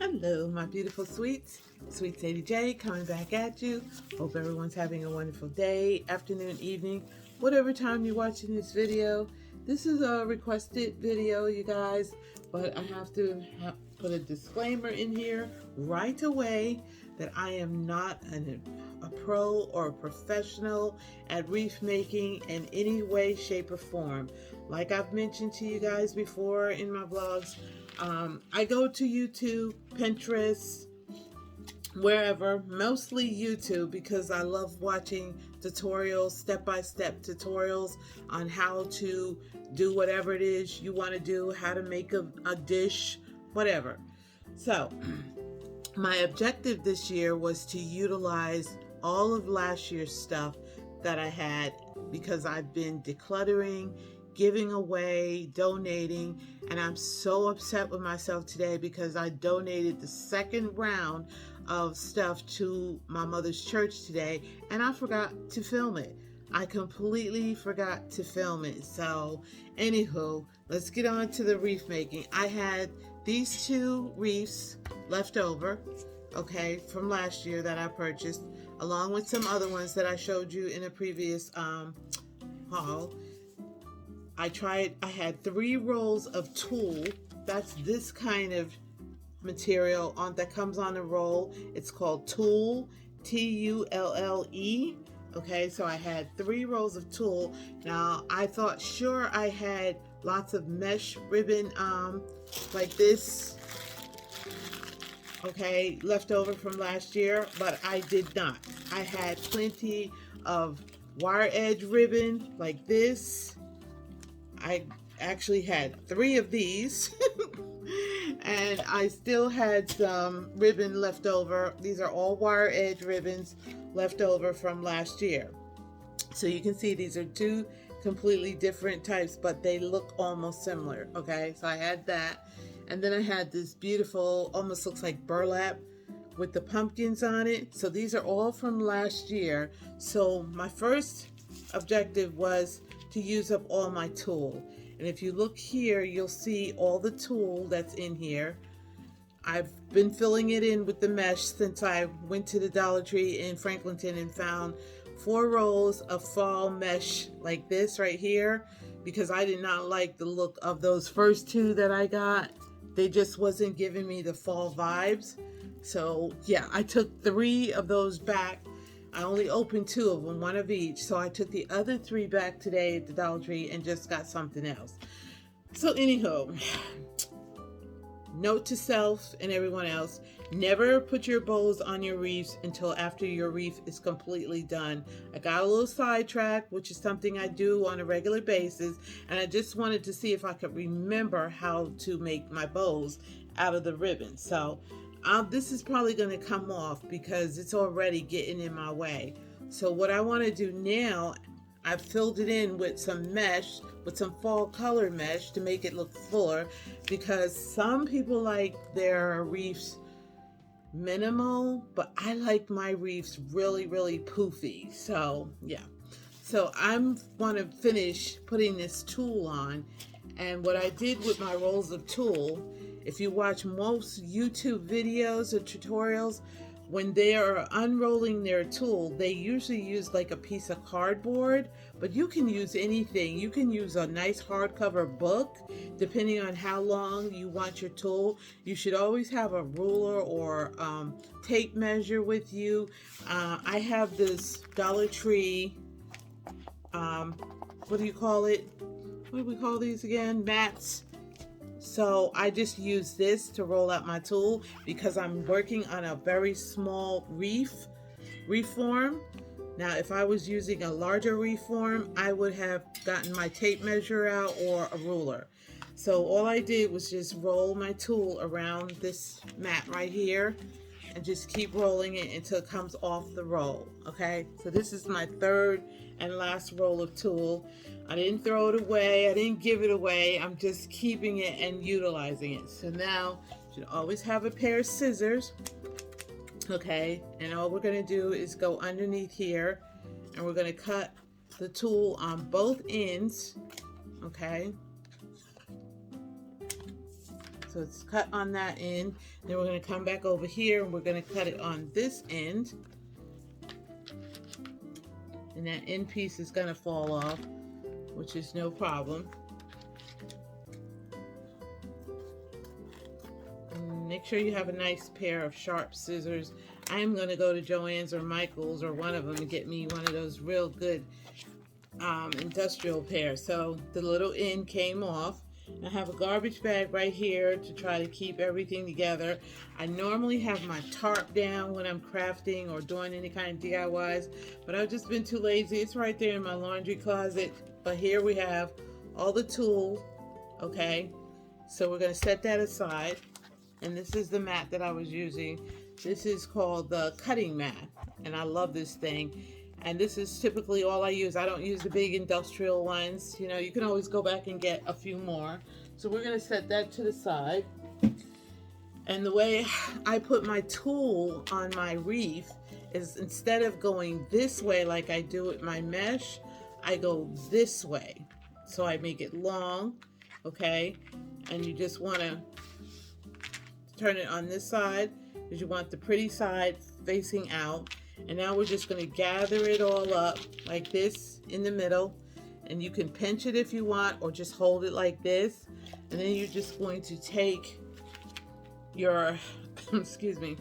Hello, my beautiful sweets. Sweet Sadie J coming back at you. Hope everyone's having a wonderful day, afternoon, evening, whatever time you're watching this video. This is a requested video, you guys, but I have to put a disclaimer in here right away that I am not a pro or a professional at wreath making in any way, shape, or form. Like I've mentioned to you guys before in my vlogs, I go to YouTube, Pinterest, wherever, mostly YouTube, because I love watching tutorials, step-by-step tutorials on how to do whatever it is you want to do, how to make a dish, whatever. So my objective this year was to utilize all of last year's stuff that I had, because I've been decluttering, giving away, donating, and I'm so upset with myself today because I donated the second round of stuff to my mother's church today and I forgot to film it. I completely forgot to film it. So anywho, let's get on to the wreath making. I had these two wreaths left over, okay, from last year that I purchased, along with some other ones that I showed you in a previous haul. I had 3 rolls of tulle. That's this kind of material that comes on a roll. It's called tulle, Tulle. Okay, so I had 3 rolls of tulle. Now I thought sure I had lots of mesh ribbon like this, okay, left over from last year, but I did not. I had plenty of wire edge ribbon like this. I actually had 3 of these and I still had some ribbon left over. These are all wire edge ribbons left over from last year. So you can see these are 2 completely different types, but they look almost similar. Okay, so I had that, and then I had this beautiful, almost looks like burlap with the pumpkins on it. So these are all from last year. So my first objective was to use up all my tulle. And if you look here, you'll see all the tulle that's in here. I've been filling it in with the mesh since I went to the Dollar Tree in Franklinton and found 4 rolls of fall mesh like this right here, because I did not like the look of those first 2 that I got. They just wasn't giving me the fall vibes. So yeah, I took 3 of those back. I only opened 2 of them, 1 of each. So I took the other 3 back today at the Dollar Tree and just got something else. So anyhow, note to self and everyone else, never put your bows on your wreaths until after your wreath is completely done. I got a little sidetracked, which is something I do on a regular basis, and I just wanted to see if I could remember how to make my bows out of the ribbon. So this is probably going to come off because it's already getting in my way. So what I want to do now, I've filled it in with some mesh, with some fall color mesh to make it look fuller, because some people like their wreaths minimal, but I like my wreaths really, really poofy. So yeah, so I'm want to finish putting this tulle on. And what I did with my rolls of tulle, if you watch most YouTube videos or tutorials, when they are unrolling their tulle, they usually use like a piece of cardboard, but you can use anything. You can use a nice hardcover book, depending on how long you want your tulle. You should always have a ruler or tape measure with you. I have this Dollar Tree, what do you call it? What do we call these again? Mats. So I just use this to roll out my tulle because I'm working on a very small wreath form. Now, if I was using a larger wreath form, I would have gotten my tape measure out or a ruler. So all I did was just roll my tulle around this mat right here and just keep rolling it until it comes off the roll. Okay, so this is my 3rd and last roll of tulle. I didn't throw it away, I didn't give it away, I'm just keeping it and utilizing it. So now you should always have a pair of scissors, okay, and all we're going to do is go underneath here and we're going to cut the tulle on both ends, okay. So it's cut on that end. Then we're going to come back over here and we're going to cut it on this end. And that end piece is going to fall off, which is no problem. And make sure you have a nice pair of sharp scissors. I am going to go to Joann's or Michael's or one of them and get me one of those real good industrial pairs. So the little end came off. I have a garbage bag right here to try to keep everything together. I normally have my tarp down when I'm crafting or doing any kind of DIYs, but I've just been too lazy. It's right there in my laundry closet. But here we have all the tools, okay? So we're gonna set that aside. And this is the mat that I was using. This is called the cutting mat, and I love this thing. And this is typically all I use. I don't use the big industrial ones. You know, you can always go back and get a few more. So we're gonna set that to the side. And the way I put my tool on my wreath is instead of going this way like I do with my mesh, I go this way. So I make it long, okay? And you just wanna turn it on this side because you want the pretty side facing out. And now we're just going to gather it all up like this in the middle, and you can pinch it if you want or just hold it like this. And then you're just going to take your excuse me,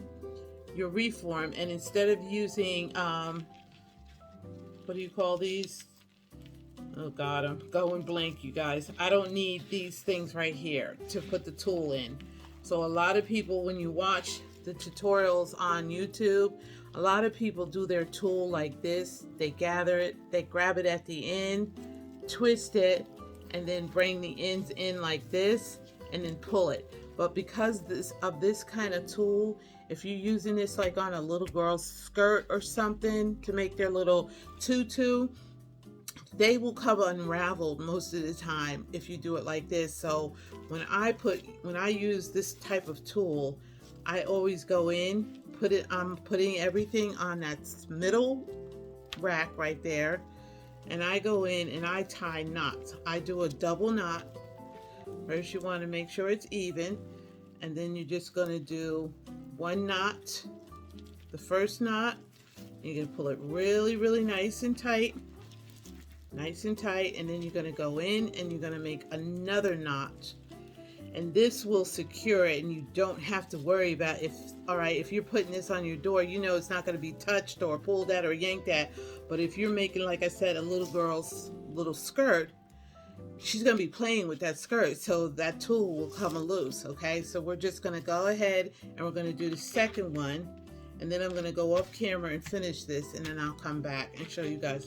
your wreath form, and instead of using what do you call these? Oh God, I'm going blank, you guys. I don't need these things right here to put the tool in. So a lot of people, when you watch the tutorials on YouTube, a lot of people do their tool like this. They gather it, they grab it at the end, twist it, and then bring the ends in like this, and then pull it. But because of this kind of tool, if you're using this like on a little girl's skirt or something to make their little tutu, they will come unraveled most of the time if you do it like this. So when I use this type of tool, I always go in, I'm putting everything on that middle rack right there, and I go in and I tie knots. I do a double knot. First you want to make sure it's even, and then you're just going to do one knot, the first knot. You're going to pull it really, really nice and tight, and then you're going to go in and you're going to make another knot. And this will secure it, and you don't have to worry about if you're putting this on your door, you know it's not going to be touched or pulled at or yanked at. But if you're making, like I said, a little girl's little skirt, she's going to be playing with that skirt, so that tool will come loose, okay? So we're just going to go ahead and we're going to do the second one, and then I'm going to go off camera and finish this, and then I'll come back and show you guys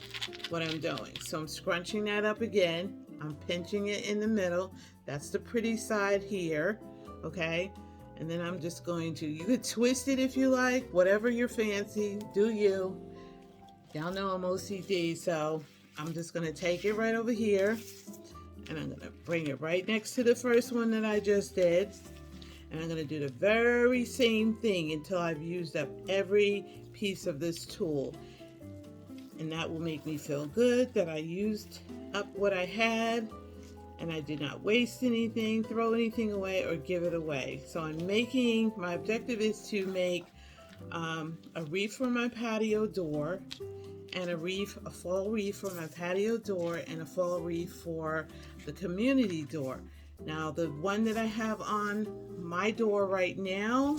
what I'm doing. So I'm scrunching that up again. I'm pinching it in the middle. That's the pretty side here, okay? And then I'm just going to, you could twist it if you like, whatever you're fancy, do you. Y'all know I'm OCD, so I'm just gonna take it right over here, and I'm gonna bring it right next to the first one that I just did. And I'm gonna do the very same thing until I've used up every piece of this tool. And that will make me feel good that I used up what I had, and I did not waste anything, throw anything away, or give it away. So my objective is to make a wreath for my patio door, and a fall wreath for my patio door, and a fall wreath for the community door. Now the one that I have on my door right now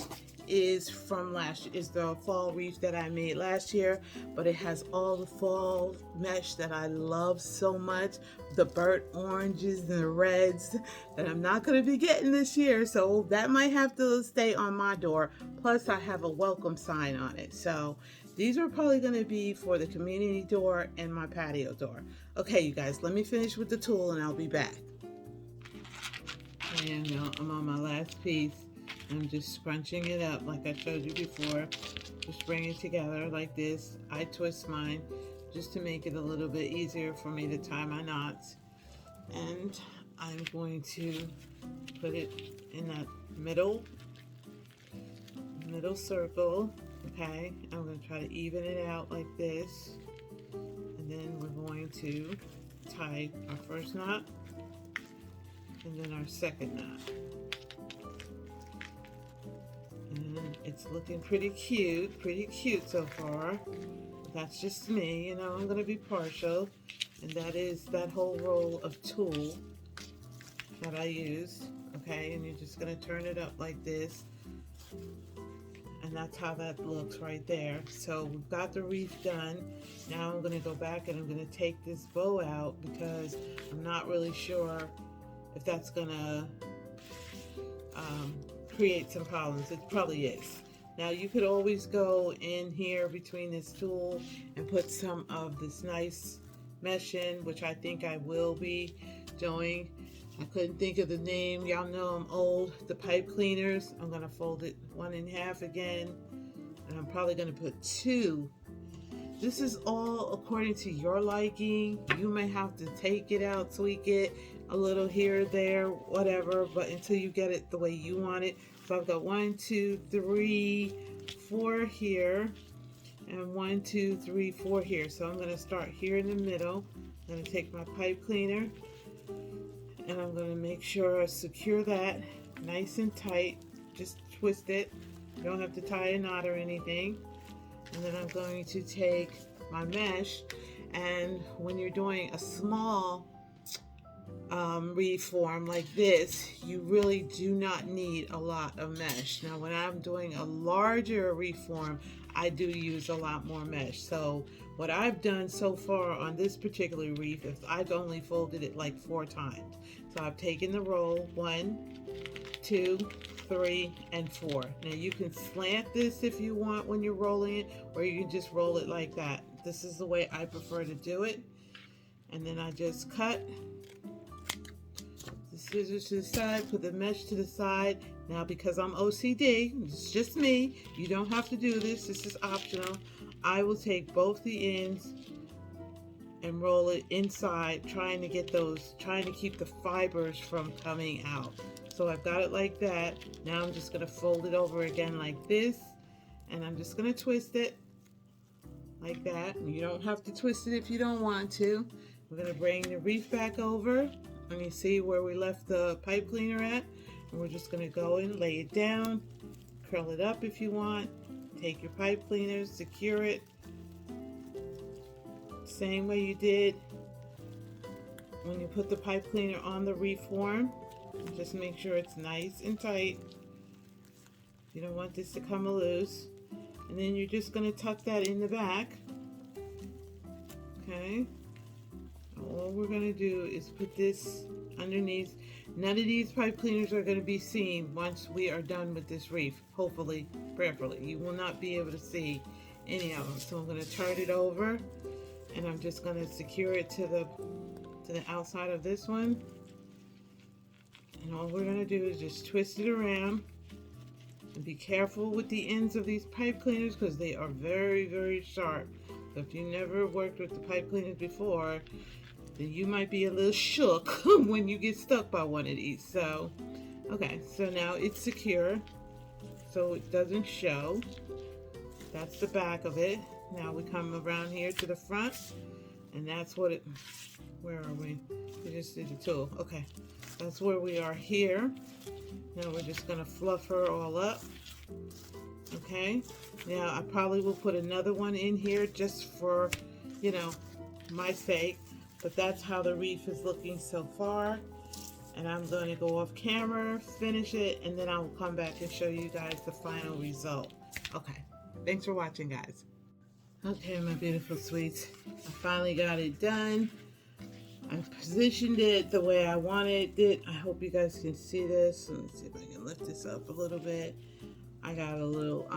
is the fall wreath that I made last year, but it has all the fall mesh that I love so much, the burnt oranges and the reds that I'm not going to be getting this year, so that might have to stay on my door. Plus I have a welcome sign on it, so these are probably going to be for the community door and my patio door. Okay, you guys, let me finish with the tool and I'll be back. And I'm on my last piece. I'm just scrunching it up like I showed you before. Just bring it together like this. I twist mine just to make it a little bit easier for me to tie my knots. And I'm going to put it in that middle circle, okay? I'm going to try to even it out like this. And then we're going to tie our first knot and then our second knot. It's looking pretty cute so far. That's just me, you know, I'm going to be partial. And that is that whole roll of tulle that I used. Okay, and you're just going to turn it up like this. And that's how that looks right there. So we've got the wreath done. Now I'm going to go back and I'm going to take this bow out because I'm not really sure if that's going to create some problems. It probably is. Now you could always go in here between this tulle and put some of this nice mesh in, which I think I will be doing. I couldn't think of the name. Y'all know I'm old. The pipe cleaners. I'm going to fold it 1 in half again. And I'm probably going to put 2. This is all according to your liking. You may have to take it out, tweak it a little here, there, whatever. But until you get it the way you want it. So I've got 1, 2, 3, 4 here. And 1, 2, 3, 4 here. So I'm going to start here in the middle. I'm going to take my pipe cleaner. And I'm going to make sure I secure that nice and tight. Just twist it. You don't have to tie a knot or anything. And then I'm going to take my mesh. And when you're doing a small wreath form like this, you really do not need a lot of mesh. Now when I'm doing a larger wreath form, I do use a lot more mesh. So what I've done so far on this particular wreath is I've only folded it like 4 times. So I've taken the roll 1, 2, 3, and 4. Now you can slant this if you want when you're rolling it, or you can just roll it like that. This is the way I prefer to do it. And then I just cut the scissors to the side, put the mesh to the side. Now because I'm OCD, it's just me, you don't have to do this, this is optional. I will take both the ends and roll it inside, trying to keep the fibers from coming out. So I've got it like that. Now I'm just gonna fold it over again like this, and I'm just gonna twist it like that. You don't have to twist it if you don't want to. We're gonna bring the wreath back over, and you see where we left the pipe cleaner at, and we're just gonna go and lay it down, curl it up if you want, take your pipe cleaners, secure it, same way you did when you put the pipe cleaner on the wreath form. Just make sure it's nice and tight. You don't want this to come loose. And then you're just going to tuck that in the back. Okay. All we're going to do is put this underneath. None of these pipe cleaners are going to be seen once we are done with this wreath. Hopefully, prayerfully. You will not be able to see any of them. So I'm going to turn it over, and I'm just going to secure it to the outside of this one. And all we're going to do is just twist it around. And be careful with the ends of these pipe cleaners because they are very, very sharp. So if you never worked with the pipe cleaners before, then you might be a little shook when you get stuck by one of these. So, okay, so now it's secure, so it doesn't show. That's the back of it. Now we come around here to the front, and that's what it, where are we? We just did the tool. Okay, that's where we are here. Now we're just gonna fluff her all up. Okay, now I probably will put another one in here just for, you know, my sake. But that's how the wreath is looking so far. And I'm going to go off camera, finish it, and then I will come back and show you guys the final result. Okay, thanks for watching, guys. Okay, my beautiful sweets, I finally got it done. I positioned it the way I wanted it. I hope you guys can see this. Let me see if I can lift this up a little bit. I got a little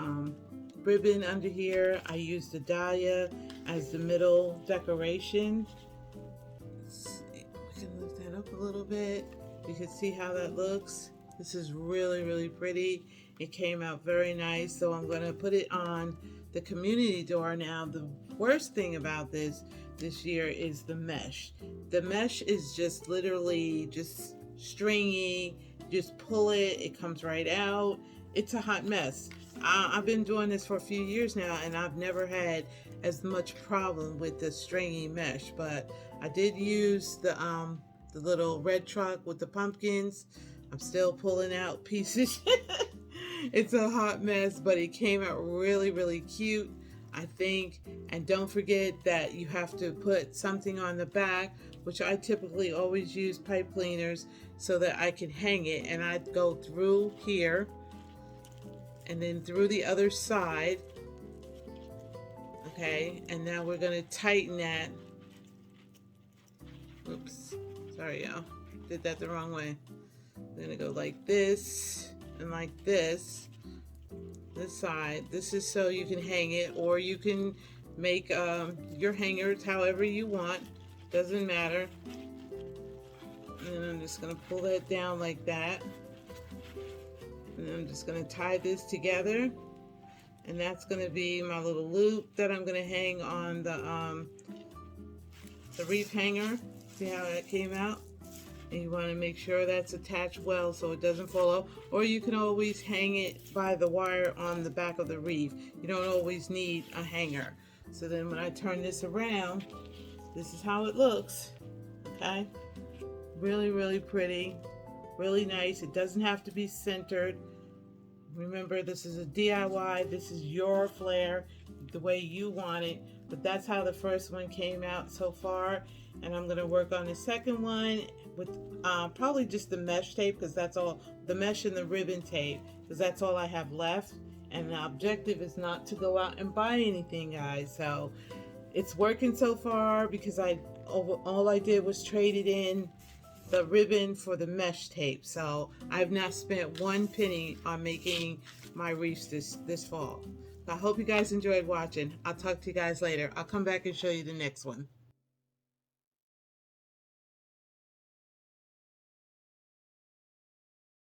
ribbon under here. I used the dahlia as the middle decoration. We can lift that up a little bit. You can see how that looks. This is really, really pretty. It came out very nice. So I'm going to put it on the community door. Now, the worst thing about this year is the mesh. The mesh is just literally just stringy. Just pull it. It comes right out. It's a hot mess. I've been doing this for a few years now, and I've never had as much problem with the stringy mesh. But I did use the little red truck with the pumpkins. I'm still pulling out pieces. It's a hot mess, but it came out really, really cute, I think. And don't forget that you have to put something on the back, which I typically always use pipe cleaners so that I can hang it. And I'd go through here and then through the other side. Okay, and now we're going to tighten that. Oops, sorry y'all, did that the wrong way. We're going to go like this and like this side. This is so you can hang it, or you can make your hangers however you want, doesn't matter. And I'm just going to pull that down like that, and I'm just going to tie this together, and that's going to be my little loop that I'm going to hang on the wreath hanger. See how that came out? And you want to make sure that's attached well so it doesn't fall off. Or you can always hang it by the wire on the back of the wreath. You don't always need a hanger. So then when I turn this around, this is how it looks. Okay? Really, really pretty. Really nice. It doesn't have to be centered. Remember, this is a DIY. This is your flair, the way you want it. But that's how the first one came out so far. And I'm going to work on the second one with probably just the mesh tape, because that's all, the mesh and the ribbon tape, because that's all I have left. And the objective is not to go out and buy anything, guys. So it's working so far because all I did was traded in the ribbon for the mesh tape. So I've not spent one penny on making my wreaths this fall. I hope you guys enjoyed watching. I'll talk to you guys later. I'll come back and show you the next one.